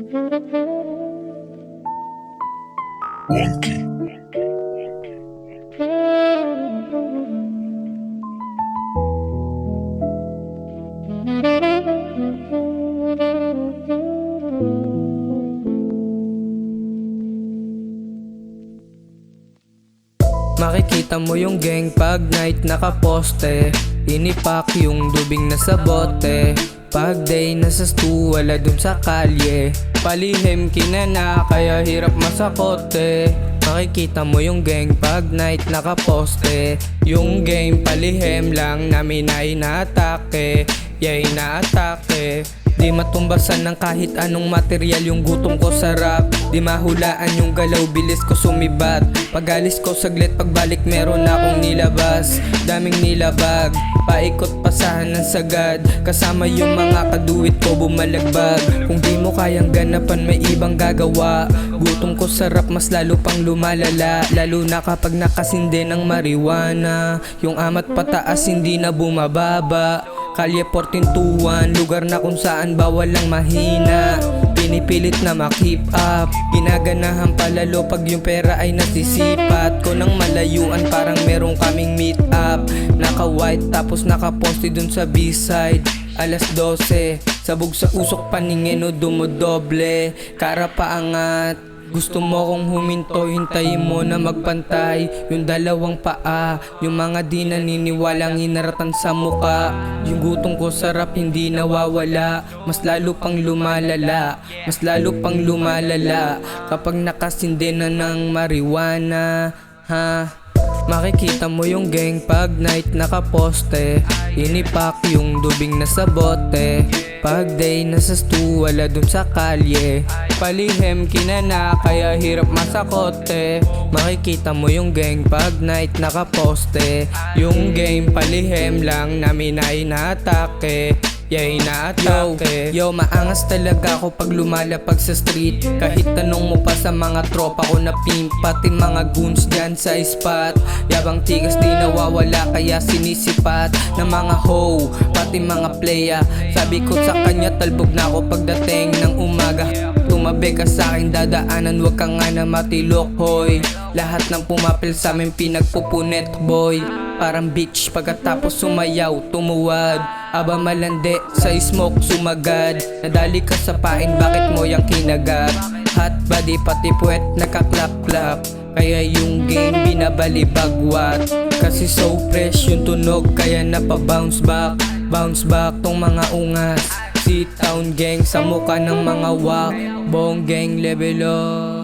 Wonky. Makikita mo yung gang pag night nakaposte. Inipak yung dubing na sa bote. Pag day nasa stu, wala dun sa kalye. Palihim kinana, kaya hirap masakote. Makikita mo yung gang pag night nakaposte. Yung game palihim lang namin ay inaatake. Yeah, inaatake. Di matumbasan ng kahit anong material yung gutom ko sa rap. Di mahulaan yung galaw, bilis ko sumibat. Pag-alis ko saglit, pagbalik meron akong nilabas. Daming nilabag, paikot pasahan ng sagad. Kasama yung mga kaduwit ko bumalagbag. Kung di mo kayang ganapan, may ibang gagawa. Gutom ko sa rap, mas lalo pang lumalala. Lalo na kapag nakasinde ng marijuana. Yung amat pataas, hindi na bumababa. Kalye 1421, lugar na kung saan bawal lang mahina. Pinipilit na ma-keep up, ginaganahan palalo pag yung pera ay nasisipat ko ng malayuan, parang merong kaming meet up. Naka-white tapos nakaposte dun sa B-side. Alas 12, sabog sa usok paningin o dumodoble. Kara paangat, gusto mo kong huminto, hintayin mo na magpantay. Yung dalawang paa, yung mga di naniniwalang hinaratan sa muka. Yung gutom ko sarap hindi nawawala. Mas lalo pang lumalala, mas lalo pang lumalala kapag nakasinde na ng marijuana, ha? Makikita mo yung gang pag night nakaposte. Inipak yung dubing na sa bote. Pag day nasa stu, wala dun sa kalye. Palihim kinana, kaya hirap masakote. Makikita mo yung gang pag night nakaposte. Yung game palihim lang namin ay inaatake. Yeah, inaatake. Yo, maangas talaga ako pag lumalapag sa street. Kahit tanong mo pa sa mga tropa ko na pimp, pati mga goons dyan sa spot. Yabang tigas di nawawala, kaya sinisipat ng mga hoe, pati mga playa. Sabi ko sa kanya, talbog na ako pagdating ng umaga. Tumabi ka sa akin, dadaanan, wag ka nga na matilok, hoy. Lahat ng pumapil sa amin pinagpupunet, boy. Parang bitch pagkatapos sumayaw, tumuwad. Aba malandi, sa smoke sumagad. Nadali ka sa pain, bakit mo yang kinagat? Hot body pati puwet nakaklap-klap. Kaya yung game binabalibagwat. Kasi so fresh yung tunog, kaya napa-bounce back. Bounce back tong mga ungas. C-Town gang sa mukha ng mga wak. Bong gang level up.